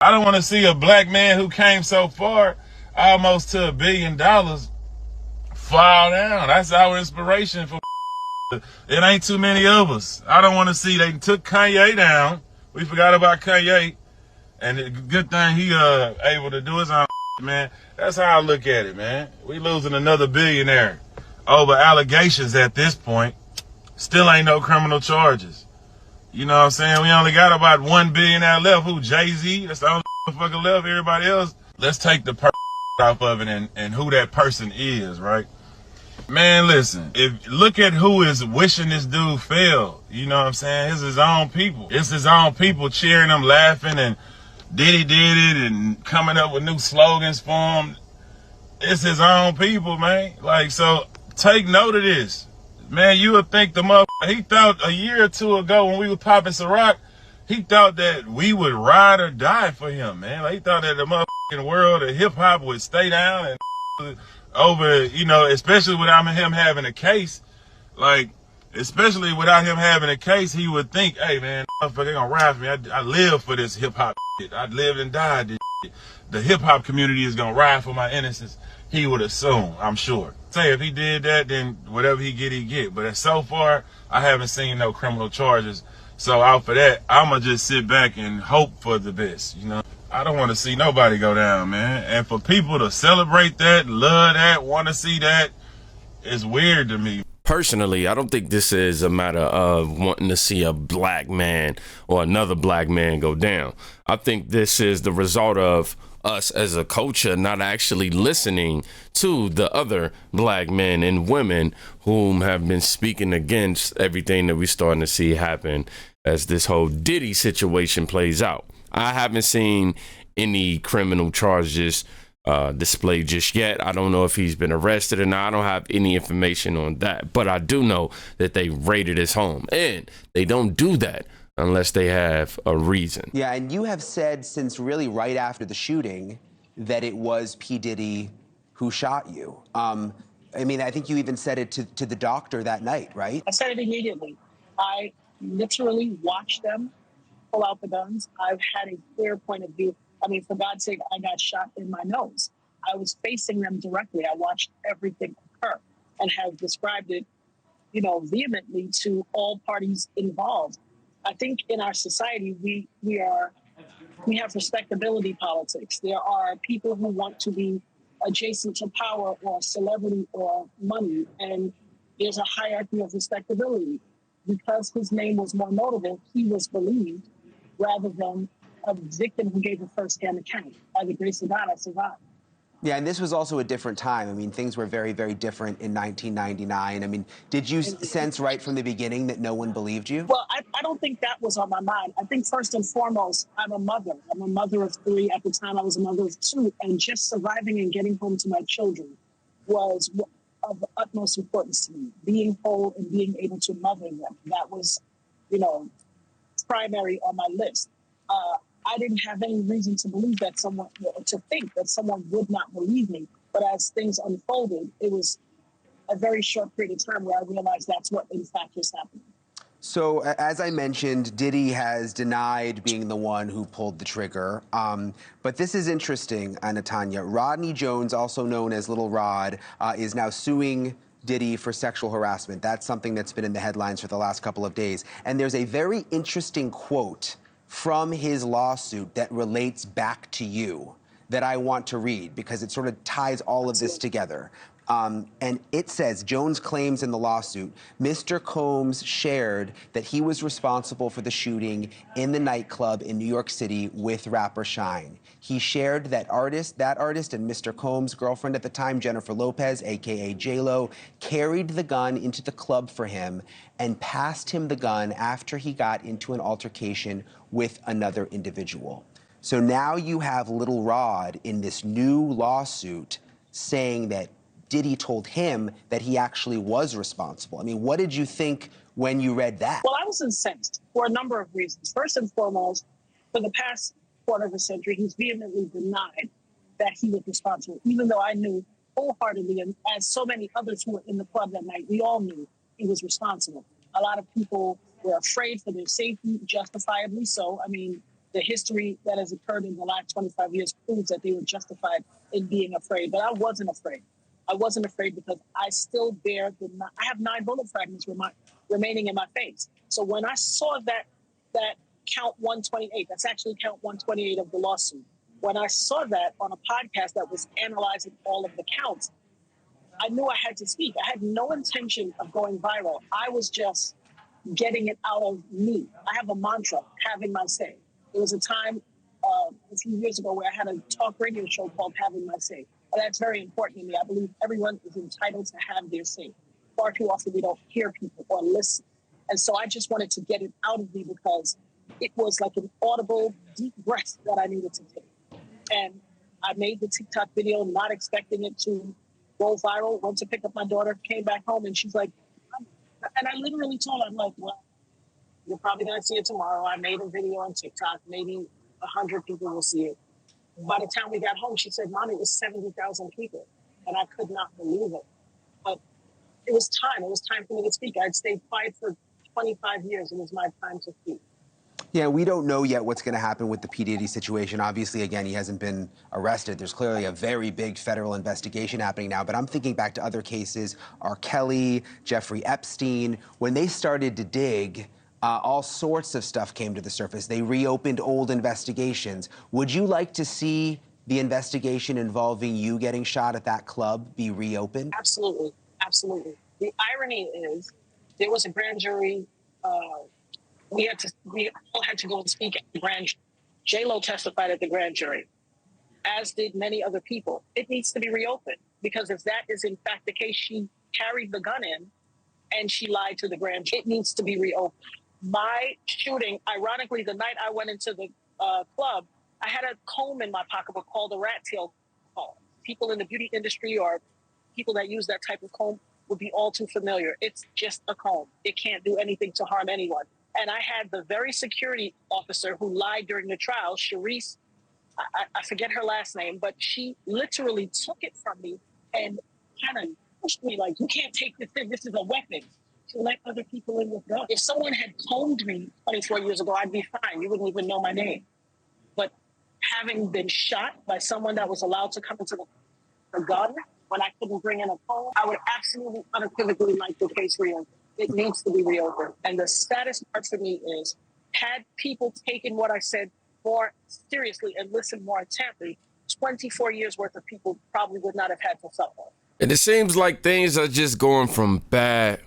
I don't want to see a black man who came so far, almost to $1 billion, fall down. That's our inspiration for. It ain't too many of us. I don't want to see they took Kanye down. We forgot about Kanye. And the good thing he able to do his own, man. That's how I look at it, man. We losing another billionaire over allegations at this point. Still ain't no criminal charges. You know what I'm saying? We only got about 1 billionaire left. Who? Jay-Z? That's the only motherfucker left. Everybody else. Let's take the off of it and who that person is, right? Man, listen, look at who is wishing this dude fail. You know what I'm saying? It's his own people. It's his own people cheering him, laughing, and Diddy did it and coming up with new slogans for him. It's his own people, man. Like, so take note of this. Man, you would think the motherfucker, he thought a year or two ago when we were popping Ciroc, he thought that we would ride or die for him, man. Like, he thought that the motherfucking world of hip hop would stay down and over, you know, especially without him having a case. Like, especially without him having a case, he would think, hey, man, motherfucker, they gonna ride for me. I live for this hip hop shit. I lived and died this shit. The hip hop community is gonna ride for my innocence. He would assume, I'm sure. Say if he did that, then whatever he get. But so far, I haven't seen no criminal charges. So out for that, I'ma just sit back and hope for the best, you know? I don't want to see nobody go down, man. And for people to celebrate that, love that, want to see that, it's weird to me. Personally, I don't think this is a matter of wanting to see a black man or another black man go down. I think this is the result of us as a culture not actually listening to the other black men and women whom have been speaking against everything that we're starting to see happen as this whole Diddy situation plays out. I haven't seen any criminal charges displayed just yet. I don't know if he's been arrested or not. I don't have any information on that. But I do know that they raided his home. And they don't do that unless they have a reason. Yeah, and you have said since really right after the shooting that it was P. Diddy who shot you. I mean, I think you even said it to the doctor that night, right? I said it immediately. I literally watched them pull out the guns. I've had a clear point of view. I mean, for God's sake, I got shot in my nose. I was facing them directly. I watched everything occur and have described it, you know, vehemently to all parties involved. I think in our society, we have respectability politics. There are people who want to be adjacent to power or celebrity or money, and there's a hierarchy of respectability. Because his name was more notable, he was believed rather than a victim who gave a first-hand account. By the grace of God, I survived. Yeah, and this was also a different time. I mean, things were very, very different in 1999. I mean, did you sense right from the beginning that no one believed you? Well, I don't think that was on my mind. I think first and foremost, I'm a mother. I'm a mother of 3. At the time, I was a mother of 2. And just surviving and getting home to my children was of the utmost importance to me. Being whole and being able to mother them. That was, you know, primary on my list. I didn't have any reason to believe that to think that someone would not believe me. But as things unfolded, it was a very short period of time where I realized that's what in fact was happening. So, as I mentioned, Diddy has denied being the one who pulled the trigger. But this is interesting, Natanya. Rodney Jones, also known as Little Rod, is now suing Diddy for sexual harassment. That's something that's been in the headlines for the last couple of days. And there's a very interesting quote from his lawsuit that relates back to you that I want to read because it sort of ties all of this together. And it says, Jones claims in the lawsuit, Mr. Combs shared that he was responsible for the shooting in the nightclub in New York City with rapper Shine. He shared that artist and Mr. Combs' girlfriend at the time, Jennifer Lopez, aka J-Lo, carried the gun into the club for him and passed him the gun after he got into an altercation with another individual. So now you have Little Rod in this new lawsuit saying that Diddy told him that he actually was responsible. I mean, what did you think when you read that? Well, I was incensed for a number of reasons. First and foremost, for the past quarter of a century, he's vehemently denied that he was responsible, even though I knew wholeheartedly, and as so many others who were in the club that night, we all knew he was responsible. A lot of people were afraid for their safety, justifiably so. I mean, the history that has occurred in the last 25 years proves that they were justified in being afraid. But I wasn't afraid. I wasn't afraid because I still bear I have 9 bullet fragments remaining in my face. So when I saw that count 128, that's actually count 128 of the lawsuit. When I saw that on a podcast that was analyzing all of the counts, I knew I had to speak. I had no intention of going viral. I was just getting it out of me. I have a mantra, having my say. There was a time a few years ago where I had a talk radio show called Having My Say. And that's very important to me. I believe everyone is entitled to have their say. Far too often we don't hear people or listen. And so I just wanted to get it out of me because it was like an audible, deep breath that I needed to take. And I made the TikTok video not expecting it to go viral. Went to pick up my daughter, came back home, and she's like, and I literally told her, I'm like, well, you're probably going to see it tomorrow. I made a video on TikTok. Maybe 100 people will see it. By the time we got home, she said, Mommy, it was 70,000 people. And I could not believe it. But it was time. It was time for me to speak. I'd stayed quiet for 25 years. It was my time to speak. Yeah, we don't know yet what's going to happen with the P. Diddy situation. Obviously, again, he hasn't been arrested. There's clearly a very big federal investigation happening now. But I'm thinking back to other cases, R. Kelly, Jeffrey Epstein. When they started to dig, all sorts of stuff came to the surface. They reopened old investigations. Would you like to see the investigation involving you getting shot at that club be reopened? Absolutely. Absolutely. The irony is there was a grand jury. We all had to go and speak at the grand jury. J-Lo testified at the grand jury, as did many other people. It needs to be reopened because if that is in fact the case, she carried the gun in and she lied to the grand jury. It needs to be reopened. My shooting, ironically, the night I went into the club, I had a comb in my pocketbook called a rat tail comb. People in the beauty industry or people that use that type of comb would be all too familiar. It's just a comb. It can't do anything to harm anyone. And I had the very security officer who lied during the trial, Sharice, I forget her last name, but she literally took it from me and kind of pushed me like, you can't take this thing. This is a weapon. To let other people in with guns. If someone had combed me 24 years ago, I'd be fine. You wouldn't even know my name. But having been shot by someone that was allowed to come into the gun when I couldn't bring in a comb, I would absolutely unequivocally like the case reopened. It needs to be reopened. And the saddest part for me is, had people taken what I said more seriously and listened more intently, 24 years worth of people probably would not have had to suffer. And it seems like things are just going from bad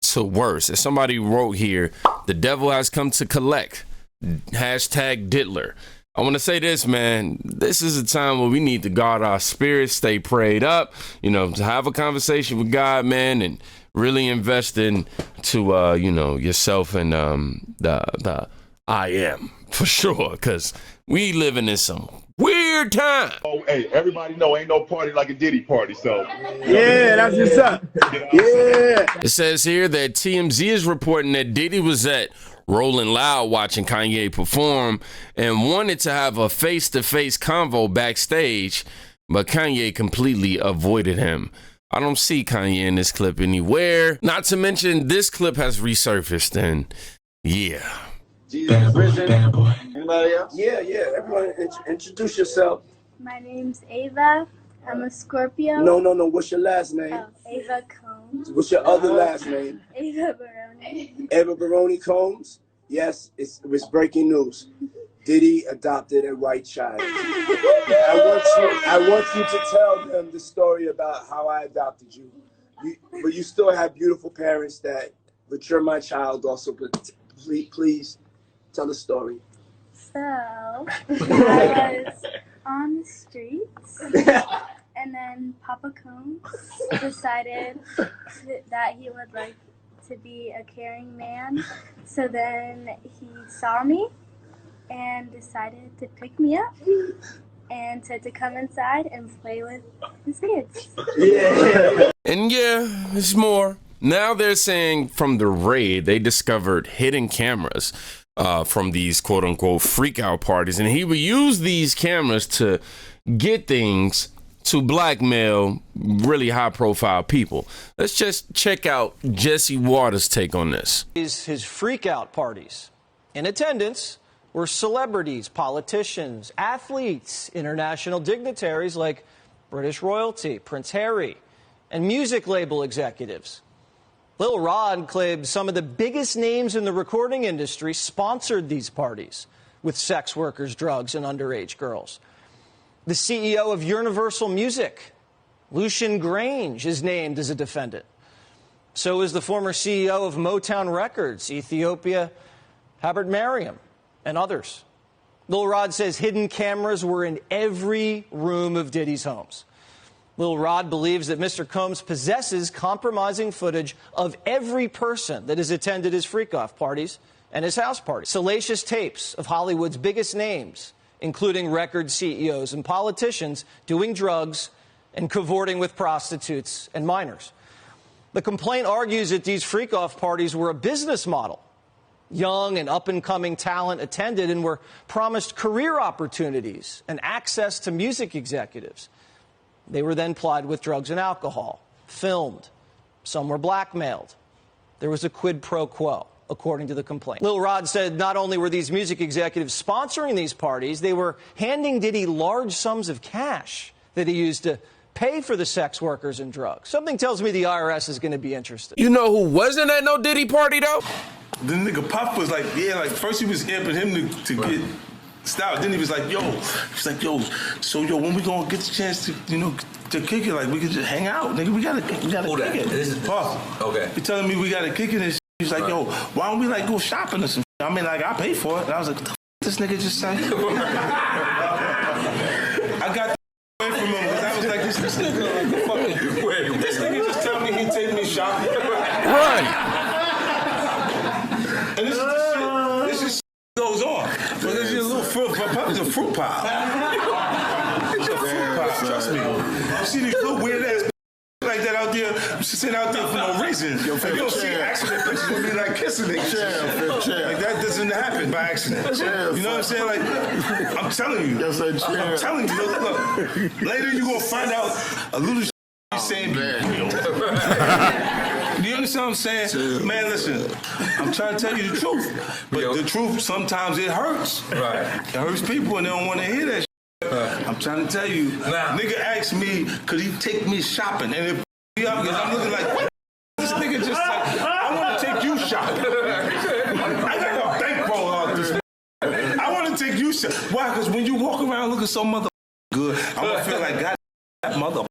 to worse. As somebody wrote here, the devil has come to collect. Hashtag Diddler. I want to say this, man. This is a time where we need to guard our spirits, stay prayed up, to have a conversation with God, man, and really invest into yourself and the I am, for sure, because we living in some weird time. Oh, hey, everybody know ain't no party like a Diddy party, so. Yeah, that's what's up. Yeah. It says here that TMZ is reporting that Diddy was at Rolling Loud watching Kanye perform and wanted to have a face-to-face convo backstage, but Kanye completely avoided him. I don't see Kanye in this clip anywhere. Not to mention, this clip has resurfaced, and yeah. Jesus risen. Anybody else? Yeah. Everyone, introduce yourself. My name's Ava. I'm a Scorpio. No. What's your last name? Oh, Ava Combs. What's your other last name? Ava Baroni. Eva Baroni Combs. Yes, it's breaking news. Diddy adopted a white child. I want you to tell them the story about how I adopted you. But you still have beautiful parents but you're my child also. But please tell the story. So, I was on the streets, and then Papa Combs decided that he would like to be a caring man. So then he saw me and decided to pick me up and said to come inside and play with his kids. Yeah. And yeah, there's more. Now they're saying from the raid, they discovered hidden cameras from these quote unquote freak out parties. And he would use these cameras to get things to blackmail really high profile people. Let's just check out Jesse Waters' take on this. His freak out parties. In attendance were celebrities, politicians, athletes, international dignitaries like British royalty, Prince Harry, and music label executives. Lil Rod claimed some of the biggest names in the recording industry sponsored these parties with sex workers, drugs, and underage girls. The CEO of Universal Music, Lucian Grange, is named as a defendant. So is the former CEO of Motown Records, Ethiopia Habert Mariam, and others. Lil Rod says hidden cameras were in every room of Diddy's homes. Lil Rod believes that Mr. Combs possesses compromising footage of every person that has attended his freak-off parties and his house parties. Salacious tapes of Hollywood's biggest names, including record CEOs and politicians, doing drugs and cavorting with prostitutes and minors. The complaint argues that these freak-off parties were a business model. Young and up-and-coming talent attended and were promised career opportunities and access to music executives. They were then plied with drugs and alcohol, filmed. Some were blackmailed. There was a quid pro quo, according to the complaint. Lil Rod said not only were these music executives sponsoring these parties, they were handing Diddy large sums of cash that he used to pay for the sex workers and drugs. Something tells me the IRS is going to be interested. You know who wasn't at no Diddy party, though? The nigga Puff was like, yeah, like first he was amping him to get style. Then he was like, yo, so when we gonna get the chance to, to kick it, like we could just hang out, nigga. We gotta kick it. This is Puff. Okay. He telling me we gotta kick it and shit. He's like, yo, why don't we like go shopping or some shit? I mean, like I pay for it. And I was like, what the this nigga just say? I got the away from him because I was like, this nigga fucking wait. This nigga just tell me he take me shopping. Right. And this is goes on. But this is a little fruit. It's a fruit pie. It's a fruit pie. Trust me. You see these little weird ass like that out there, sitting out there for no reason. You don't see accident pictures with me like kissing niggas. Like that doesn't happen by accident. You know what I'm saying? Like I'm telling you. I'm telling you. Look, later you gonna find out a little shit saying real. Do you understand what I'm saying? Man, listen, I'm trying to tell you the truth. But the truth, sometimes it hurts. Right. It hurts people and they don't want to hear that shit. I'm trying to tell you, nigga asked me, could he take me shopping? And if because I'm looking like, what? This nigga just like, I want to take you shopping. I got a bankroll out this. I want to take you shopping. Why? Because when you walk around looking so mother good, I'm going to feel like, God, that mother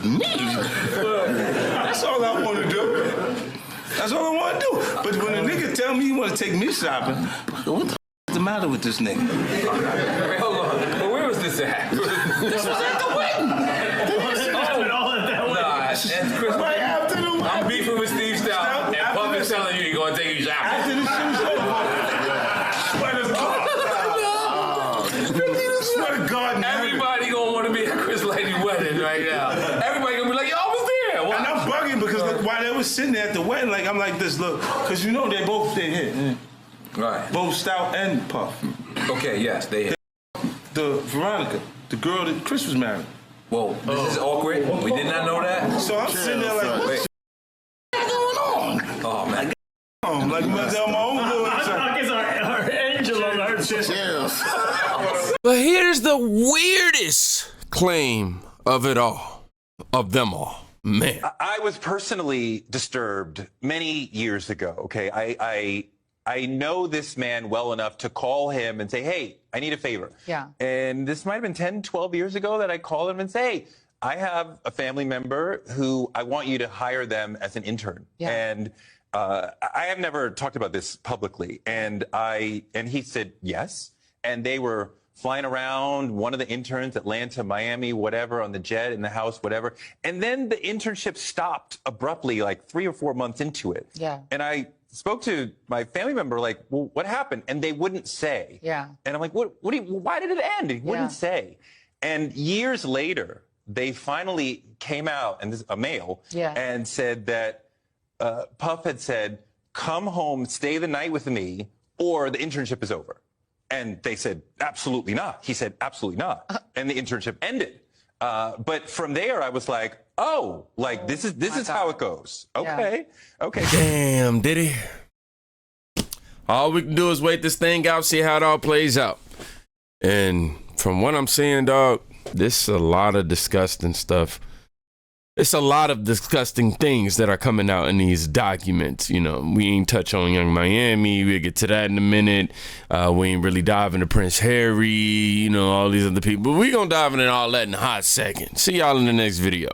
me. That's all I want to do. That's all I want to do. But when a nigga tell me he want to take me shopping, what the matter with this nigga? Wait, hold on. But where was this at? This was at the wedding. Right after the wedding. I'm beefing with Steve Stout, and Puff is telling you he's going to take you shopping. After the show's over. Swear to God. Everybody going to want to be at Chris Lady's wedding right now. Everybody going to be like, yo, I was there. And I'm bugging because look, while they was sitting there at the wedding, like I'm like this, look, because you know they both they hit. Right. Both Stout and Puff. Okay, yes, they hit. The Veronica, the girl that Chris was married. Whoa, this is awkward. We did not know that. So I'm sitting there like, what's going on? Oh, man. Like, I'm on my own little our angel on our chest. But here's the weirdest claim of it all, of them all. Man. I was personally disturbed many years ago, okay? I know this man well enough to call him and say, hey, I need a favor. Yeah. And this might have been 10, 12 years ago that I called him and say, hey, I have a family member who I want you to hire them as an intern. Yeah. And I have never talked about this publicly. And he said yes. And they were flying around, one of the interns, Atlanta, Miami, whatever, on the jet, in the house, whatever. And then the internship stopped abruptly, like 3 or 4 months into it. Yeah. And I spoke to my family member, like, well, what happened? And they wouldn't say. Yeah. And I'm like, why did it end? He wouldn't say. And years later, they finally came out, and this is a male, and said that Puff had said, come home, stay the night with me, or the internship is over. And they said, absolutely not. He said, absolutely not. And the internship ended. But from there, I was like, oh, like this is how it goes. Okay. Damn, Diddy. All we can do is wait this thing out, see how it all plays out. And from what I'm seeing, dog, this is a lot of disgusting stuff. It's a lot of disgusting things that are coming out in these documents. You know, we ain't touch on Young Miami. We'll get to that in a minute. We ain't really dive into Prince Harry, you know, all these other people. But we gonna dive into all that in a hot second. See y'all in the next video.